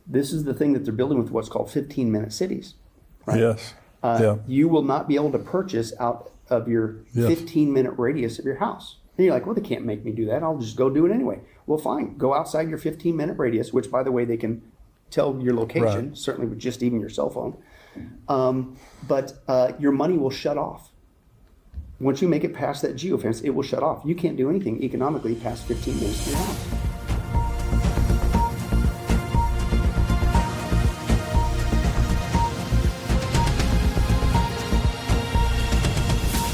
this is the thing that they're building with what's called 15-minute cities. Right? Yes. You will not be able to purchase out of your 15-minute radius of your house. And you're like, well, they can't make me do that. I'll just go do it anyway. Well, fine. Go outside your 15-minute radius, which, by the way, they can tell your location, certainly with just even your cell phone. But your money will shut off. Once you make it past that geofence, it will shut off. You can't do anything economically past 15 minutes to your house.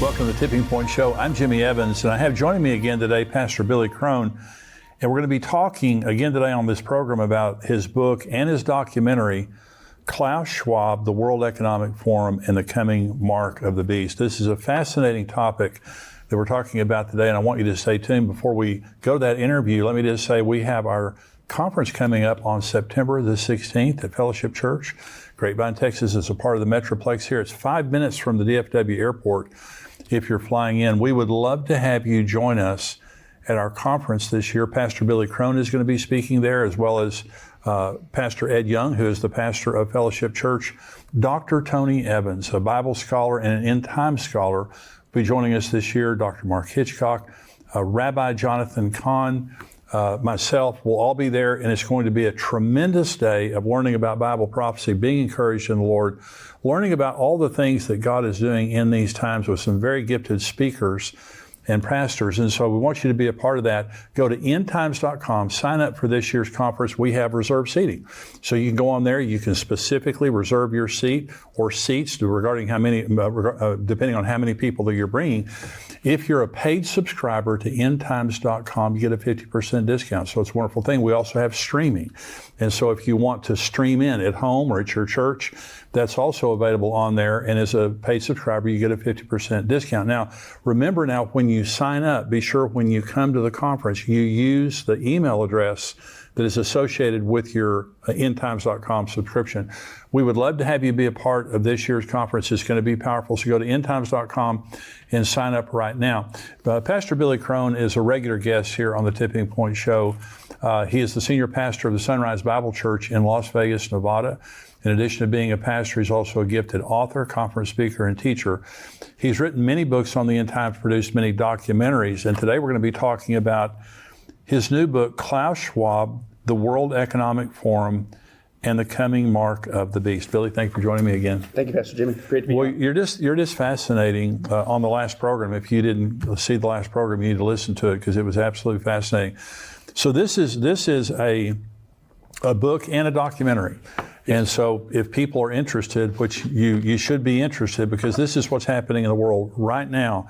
Welcome to the Tipping Point Show. I'm Jimmy Evans, and I have joining me again today Pastor Billy Crone. And we're going to be talking again today on this program about his book and his documentary, Klaus Schwab, the World Economic Forum, and the Coming Mark of the Beast. This is a fascinating topic that we're talking about today, and I want you to stay tuned. Before we go to that interview, let me just say we have our conference coming up on September the 16th at Fellowship Church. Grapevine, Texas is a part of the Metroplex here. It's 5 minutes from the DFW airport if you're flying in. We would love to have you join us at our conference this year. Pastor Billy Crone is going to be speaking there, as well as Pastor Ed Young, who is the pastor of Fellowship Church. Dr. Tony Evans, a Bible scholar and an end-time scholar, will be joining us this year. Dr. Mark Hitchcock, Rabbi Jonathan Kahn, myself will all be there, and it's going to be a tremendous day of learning about Bible prophecy, being encouraged in the Lord, learning about all the things that God is doing in these times with some very gifted speakers and pastors. And so we want you to be a part of that. Go to endtimes.com, sign up for this year's conference. We have reserved seating. So you can go on there, you can specifically reserve your seat or seats regarding how many, depending on how many people that you're bringing. If you're a paid subscriber to endtimes.com, you get a 50% discount. So it's a wonderful thing. We also have streaming. And so if you want to stream in at home or at your church, that's also available on there. And as a paid subscriber, you get a 50% discount. Now, remember now, when you sign up, be sure when you come to the conference, you use the email address that is associated with your endtimes.com subscription. We would love to have you be a part of this year's conference. It's going to be powerful. So go to endtimes.com and sign up right now. Pastor Billy Crone is a regular guest here on the Tipping Point Show. He is the senior pastor of the Sunrise Bible Church in Las Vegas, Nevada. In addition to being a pastor, he's also a gifted author, conference speaker, and teacher. He's written many books on the end times, produced many documentaries, and today we're going to be talking about his new book, Klaus Schwab, the World Economic Forum, and the Coming Mark of the Beast. Billy, thank you for joining me again. Thank you, Pastor Jimmy. Great to be here. You're just fascinating on the last program. If you didn't see the last program, you need to listen to it because it was absolutely fascinating. So this is a book and a documentary. And so if people are interested, which you should be interested, because this is what's happening in the world right now,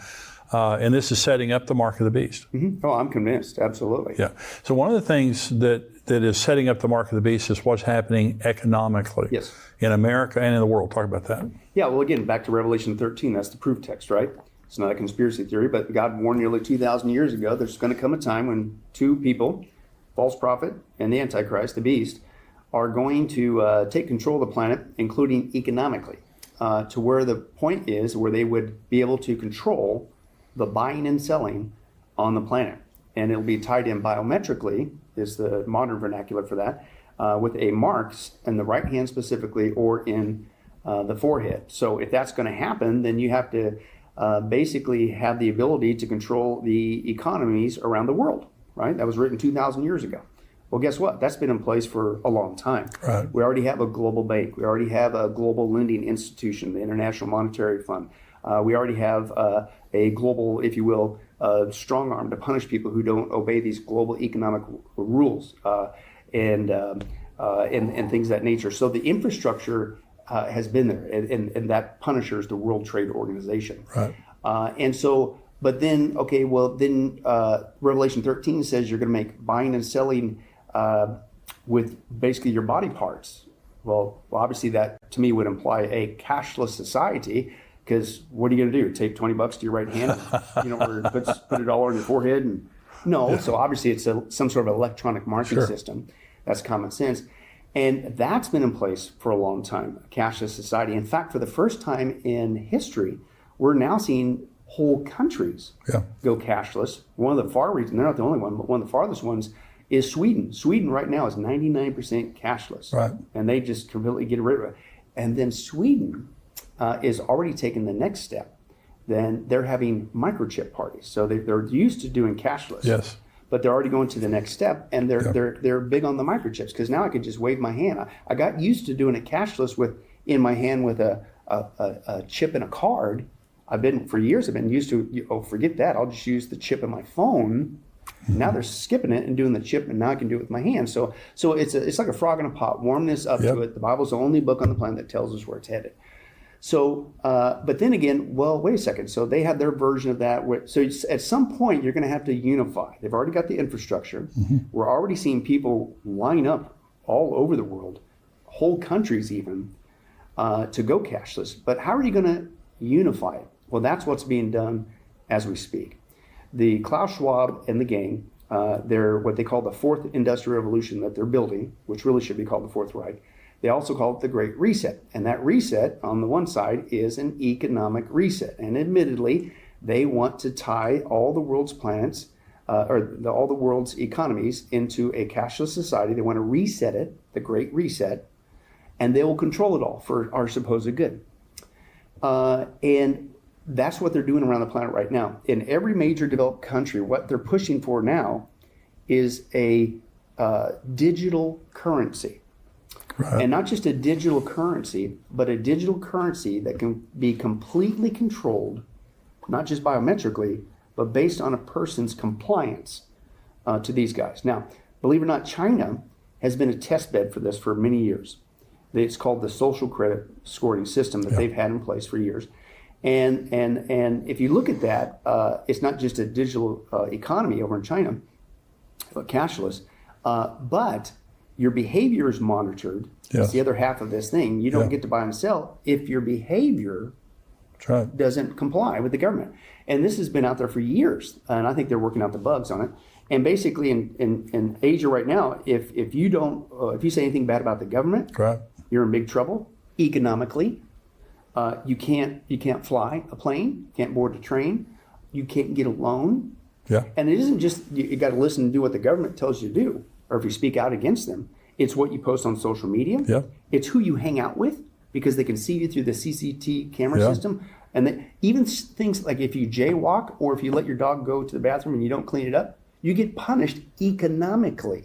and this is setting up the mark of the beast. Mm-hmm. Oh, I'm convinced. Absolutely. Yeah. So one of the things that is setting up the mark of the beast is what's happening economically in America and in the world. Talk about that. Yeah, well, again, back to Revelation 13, that's the proof text, right? It's not a conspiracy theory, but God warned nearly 2,000 years ago there's going to come a time when two people, false prophet and the Antichrist, the beast, are going to take control of the planet, including economically, to where the point is where they would be able to control the buying and selling on the planet. And it'll be tied in biometrically, is the modern vernacular for that, with a marks in the right hand specifically or in the forehead. So if that's going to happen, then you have to basically have the ability to control the economies around the world, right? That was written 2,000 years ago. Well, guess what? That's been in place for a long time. Right. We already have a global bank. We already have a global lending institution, the International Monetary Fund. We already have a global, if you will, strong arm to punish people who don't obey these global economic rules and things of that nature. So the infrastructure has been there, and that punishers the World Trade Organization. Right. And so, but then, okay, well, then Revelation 13 says you're going to make buying and selling with basically your body parts. Well, obviously that to me would imply a cashless society, because what are you going to do? Tape $20 to your right hand, or put it all on your forehead? And no. So obviously it's some sort of electronic marking system. That's common sense. And that's been in place for a long time, a cashless society. In fact, for the first time in history, we're now seeing whole countries go cashless. One of the far reaches, they're not the only one, but one of the farthest ones is Sweden. Sweden right now is 99% cashless. Right. And they just completely get rid of it. And then Sweden is already taking the next step. Then they're having microchip parties. So they're used to doing cashless. Yes. But they're already going to the next step, and they're big on the microchips, because now I can just wave my hand. I got used to doing it cashless in my hand with a chip and a card. For years I've been used to, forget that, I'll just use the chip in my phone. Now they're skipping it and doing the chip, and now I can do it with my hand. So it's like a frog in a pot. Warm this up to it. The Bible's the only book on the planet that tells us where it's headed. So, but then again, well, wait a second. So they have their version of that. So at some point, you're going to have to unify. They've already got the infrastructure. We're already seeing people line up all over the world, whole countries even, to go cashless. But how are you going to unify it? Well, that's what's being done as we speak. The Klaus Schwab and the gang, they're what they call the fourth industrial revolution that they're building, which really should be called the Fourth Reich. They also call it the Great Reset. And that reset, on the one side, is an economic reset. And admittedly, they want to tie all the world's planets, all the world's economies into a cashless society. They want to reset it, the Great Reset, and they will control it all for our supposed good. And that's what they're doing around the planet right now. In every major developed country, what they're pushing for now is a digital currency. Right. And not just a digital currency, but a digital currency that can be completely controlled, not just biometrically, but based on a person's compliance to these guys. Now, believe it or not, China has been a test bed for this for many years. It's called the social credit scoring system that they've had in place for years. And if you look at that, it's not just a digital economy over in China, but cashless, but your behavior is monitored. It's the other half of this thing. You don't get to buy and sell if your behavior doesn't comply with the government. And this has been out there for years, and I think they're working out the bugs on it. And basically, in Asia right now, if you say anything bad about the government, you're in big trouble economically. You can't fly a plane, can't board a train, you can't get a loan. And it isn't just you got to listen and do what the government tells you to do, or if you speak out against them. It's what you post on social media. It's who you hang out with, because they can see you through the CCTV camera system. And even things like if you jaywalk, or if you let your dog go to the bathroom and you don't clean it up, you get punished economically.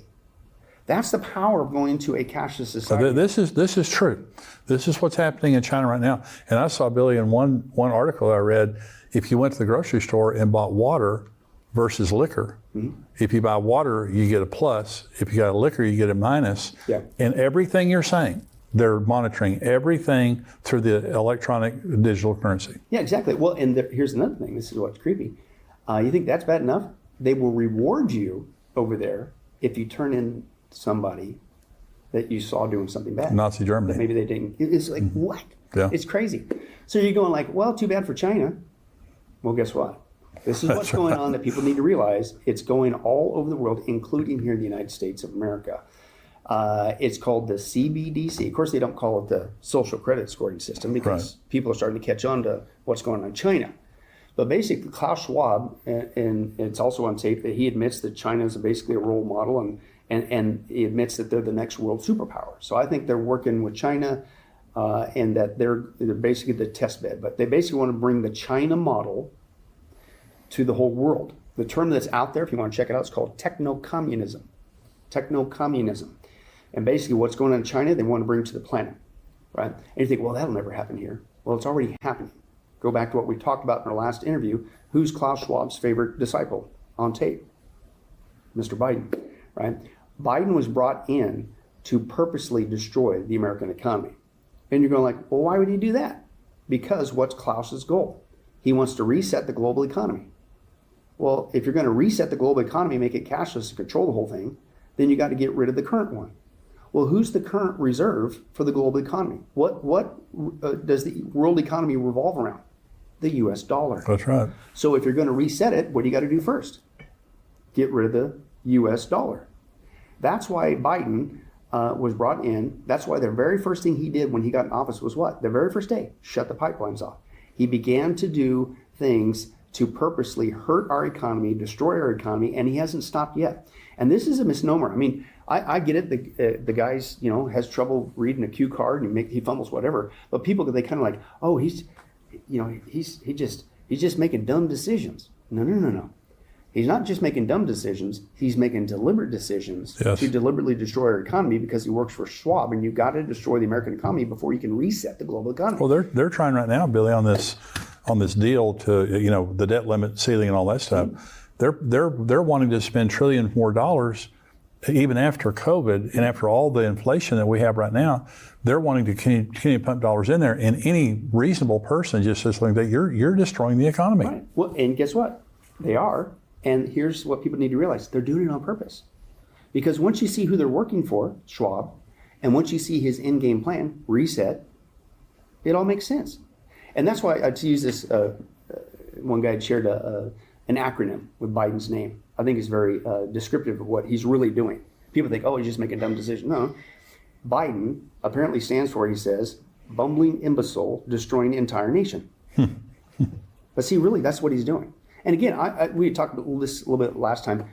That's the power of going to a cashless society. This is true. This is what's happening in China right now. And I saw, Billy, in one article I read, if you went to the grocery store and bought water versus liquor, if you buy water, you get a plus. If you got a liquor, you get a minus. And everything you're saying, they're monitoring everything through the electronic digital currency. Yeah, exactly. Well, and here's another thing. This is what's creepy. You think that's bad enough? They will reward you over there if you turn in somebody that you saw doing something bad. Nazi Germany. Maybe they didn't. It's like, what? It's crazy. So you're going like, well, too bad for China. Well, guess what? This is what's going on that people need to realize. It's going all over the world, including here in the United States of America. It's called the CBDC. Of course, they don't call it the social credit scoring system, because people are starting to catch on to what's going on in China. But basically, Klaus Schwab, and it's also on tape, that he admits that China is basically a role model, and he admits that they're the next world superpower. So I think they're working with China, and that they're basically the test bed. But they basically want to bring the China model to the whole world. The term that's out there, if you want to check it out, it's called techno-communism. Techno-communism. And basically what's going on in China, they want to bring to the planet, right? And you think, well, that'll never happen here. Well, it's already happening. Go back to what we talked about in our last interview. Who's Klaus Schwab's favorite disciple on tape? Mr. Biden, right? Biden was brought in to purposely destroy the American economy. And you're going like, well, why would he do that? Because what's Klaus's goal? He wants to reset the global economy. Well, if you're going to reset the global economy, make it cashless and control the whole thing, then you got to get rid of the current one. Well, who's the current reserve for the global economy? What does the world economy revolve around? The U.S. dollar. That's right. So if you're going to reset it, what do you got to do first? Get rid of the U.S. dollar. That's why Biden was brought in. That's why the very first thing he did when he got in office was what? The very first day, shut the pipelines off. He began to do things to purposely hurt our economy, destroy our economy, and he hasn't stopped yet. And this is a misnomer. I mean, I get it. The guy's, has trouble reading a cue card and he fumbles whatever. But people, they kind of like, oh, he's just making dumb decisions. No. He's not just making dumb decisions. He's making deliberate decisions to deliberately destroy our economy because he works for Schwab, and you've got to destroy the American economy before you can reset the global economy. Well, they're trying right now, Billy, on this deal to the debt limit ceiling and all that stuff. They're wanting to spend trillions more dollars even after COVID and after all the inflation that we have right now. They're wanting to continue to pump dollars in there, and any reasonable person just says like that you're destroying the economy. Right. Well, and guess what? They are. And here's what people need to realize. They're doing it on purpose. Because once you see who they're working for, Schwab, and once you see his end game plan, reset, it all makes sense. And that's why I use this, one guy had shared an acronym with Biden's name. I think it's very descriptive of what he's really doing. People think, oh, he's just making a dumb decision. No. Biden apparently stands for, he says, bumbling imbecile destroying the entire nation. But see, really, that's what he's doing. And again, we talked about this a little bit last time.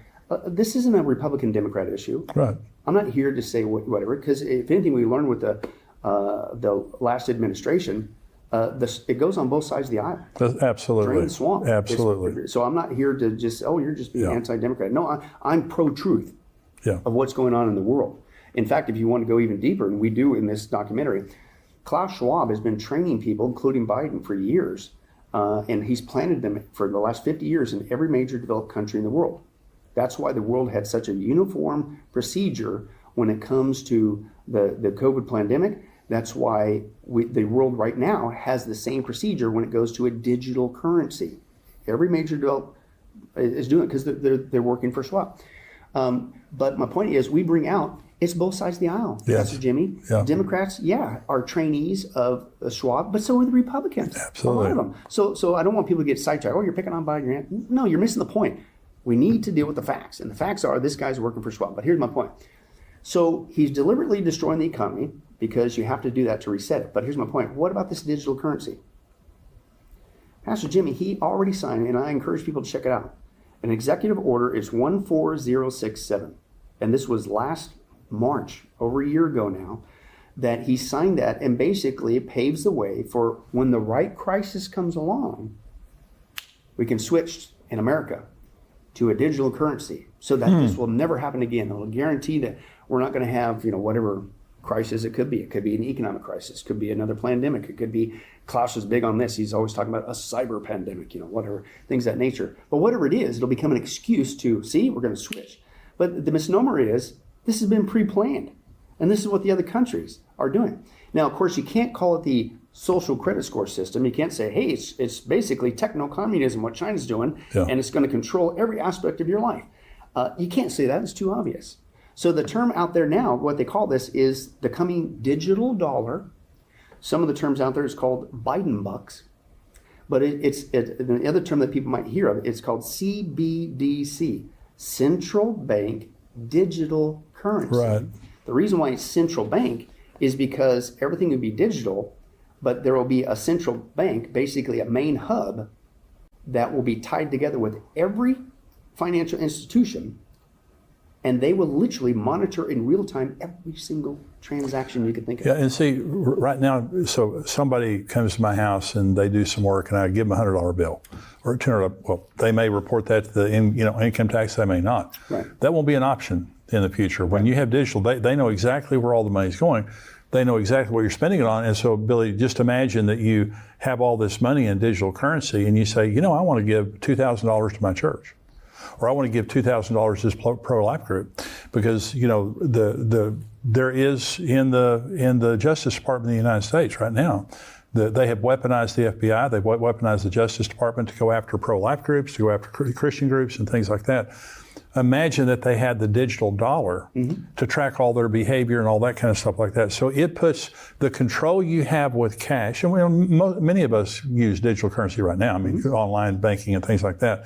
This isn't a Republican-Democrat issue. Right. I'm not here to say whatever, because if anything we learned with the last administration, it goes on both sides of the aisle. Absolutely. Drain the swamp. Absolutely. So I'm not here to just, you're just being anti-Democrat. No, I'm pro-truth of what's going on in the world. In fact, if you want to go even deeper, and we do in this documentary, Klaus Schwab has been training people, including Biden, for years. And he's planted them for the last 50 years in every major developed country in the world. That's why the world had such a uniform procedure when it comes to the COVID pandemic. That's why the world right now has the same procedure when it goes to a digital currency. Every major developed is doing it because they're working for Schwab. But my point is, we bring out, it's both sides of the aisle. Yes. Pastor Jimmy. Yeah. Democrats, are trainees of Schwab, but so are the Republicans. Absolutely. A lot of them. So I don't want people to get sidetracked. Oh, you're picking on Biden. No, you're missing the point. We need to deal with the facts. And the facts are this guy's working for Schwab. But here's my point. So he's deliberately destroying the economy because you have to do that to reset it. But here's my point. What about this digital currency? Pastor Jimmy, he already signed, and I encourage people to check it out. An executive order is 14067. And this was last March, over a year ago now, that he signed that, and basically paves the way for when the right crisis comes along, we can switch in America to a digital currency so that this will never happen again. It will guarantee that we're not going to have, whatever crisis it could be. It could be an economic crisis. It could be another pandemic. It could be, Klaus is big on this. He's always talking about a cyber pandemic, whatever, things of that nature. But whatever it is, it'll become an excuse to, see, we're going to switch. But the misnomer is, this has been pre-planned. And this is what the other countries are doing. Now, of course, you can't call it the social credit score system. You can't say, hey, it's basically techno-communism, what China's doing, and it's going to control every aspect of your life. You can't say that. It's too obvious. So the term out there now, what they call this is the coming digital dollar. Some of the terms out there is called Biden bucks. But the other term that people might hear of, it's called CBDC, Central Bank Digital Currency. Right. The reason why it's central bank is because everything would be digital, but there will be a central bank, basically a main hub, that will be tied together with every financial institution, and they will literally monitor in real time every single transaction you can think of. Yeah, and see, right now, so somebody comes to my house and they do some work, and I give them a $100 bill or a $200. Well, they may report that to the income tax. They may not. Right. That won't be an option in the future. When you have digital, they know exactly where all the money's going. They know exactly what you're spending it on. And so, Billy, just imagine that you have all this money in digital currency, and you say, I want to give $2,000 to my church, or I want to give $2,000 to this pro-life group, because there is in the Justice Department of the United States right now, they have weaponized the FBI, they've weaponized the Justice Department to go after pro-life groups, to go after Christian groups and things like that. Imagine that they had the digital dollar to track all their behavior and all that kind of stuff like that. So it puts the control you have with cash, and many of us use digital currency right now, online banking and things like that.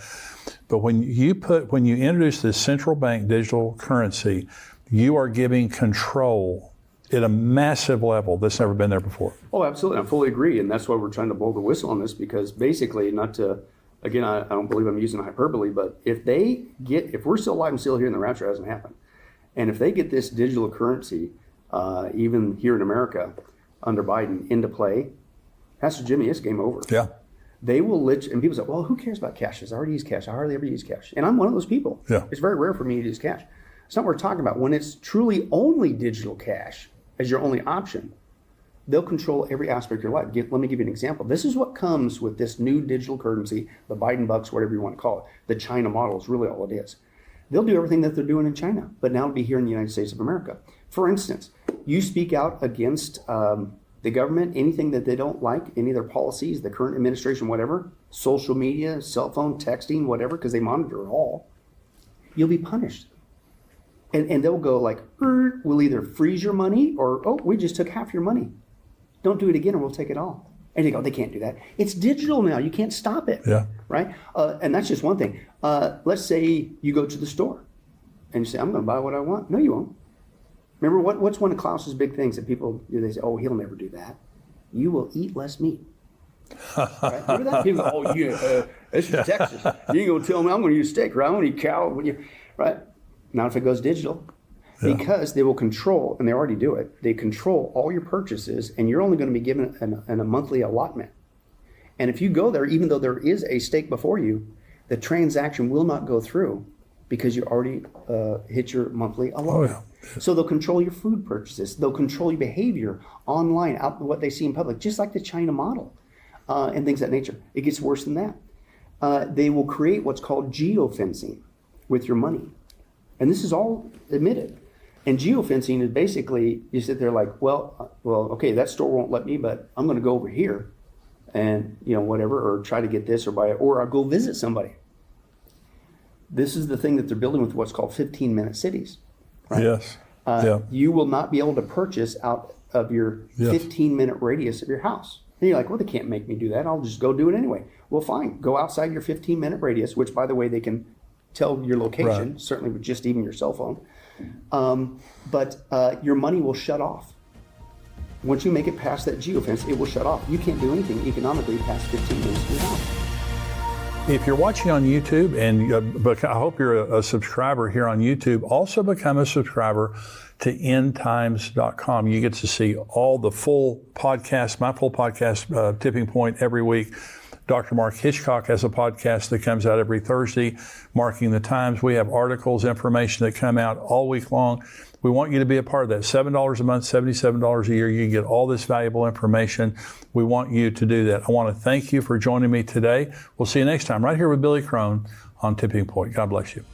But when you introduce this central bank digital currency, you are giving control at a massive level that's never been there before. Oh, absolutely. I fully agree. And that's why we're trying to blow the whistle on this, because basically, not to again, I don't believe I'm using hyperbole, but if we're still alive and still here and the rapture hasn't happened, and if they get this digital currency, even here in America, under Biden, into play, Pastor Jimmy, it's game over. Yeah. They will and people say, well, who cares about cash? I already use cash. I hardly ever use cash. And I'm one of those people. Yeah. It's very rare for me to use cash. It's not what we're talking about. When it's truly only digital cash as your only option, they'll control every aspect of your life. Let me give you an example. This is what comes with this new digital currency, the Biden bucks, whatever you want to call it. The China model is really all it is. They'll do everything that they're doing in China, but now it'll be here in the United States of America. For instance, you speak out against the government, anything that they don't like, any of their policies, the current administration, whatever, social media, cell phone, texting, whatever, because they monitor it all, you'll be punished. And they'll go like, we'll either freeze your money or, oh, we just took half your money. Don't do it again or we'll take it all. And they go, they can't do that. It's digital now. You can't stop it. Yeah. Right? And that's just one thing. Let's say you go to the store and you say, I'm going to buy what I want. No, you won't. Remember, what's one of Klaus's big things that people do? They say, oh, he'll never do that. You will eat less meat. Right? Remember that? People go, oh, yeah, this is Texas. You ain't going to tell me I'm going to use steak, right? I'm going to eat cow. Right? Not if it goes digital. Yeah. Because they will control, and they already do it, they control all your purchases, and you're only going to be given a monthly allotment. And if you go there, even though there is a steak before you, the transaction will not go through because you already hit your monthly allotment. Oh, yeah. So they'll control your food purchases. They'll control your behavior online, out what they see in public, just like the China model and things of that nature. It gets worse than that. They will create what's called geofencing with your money. And this is all admitted. And geofencing is basically, you sit there like, well, okay, that store won't let me, but I'm going to go over here and, whatever, or try to get this or buy it, or I'll go visit somebody. This is the thing that they're building with what's called 15-minute cities. Right? Yes. You will not be able to purchase out of your 15-minute radius of your house. And you're like, well, they can't make me do that. I'll just go do it anyway. Well, fine. Go outside your 15-minute radius, which, by the way, they can tell your location, certainly with just even your cell phone. But your money will shut off. Once you make it past that geofence, it will shut off. You can't do anything economically past 15 minutes of your house. If you're watching on YouTube, and I hope you're a subscriber here on YouTube, also become a subscriber to endtimes.com. You get to see all the full podcast, my full podcast, Tipping Point, every week. Dr. Mark Hitchcock has a podcast that comes out every Thursday, Marking the Times. We have articles, information that come out all week long. We want you to be a part of that. $7 a month, $77 a year. You can get all this valuable information. We want you to do that. I want to thank you for joining me today. We'll see you next time right here with Billy Crone on Tipping Point. God bless you.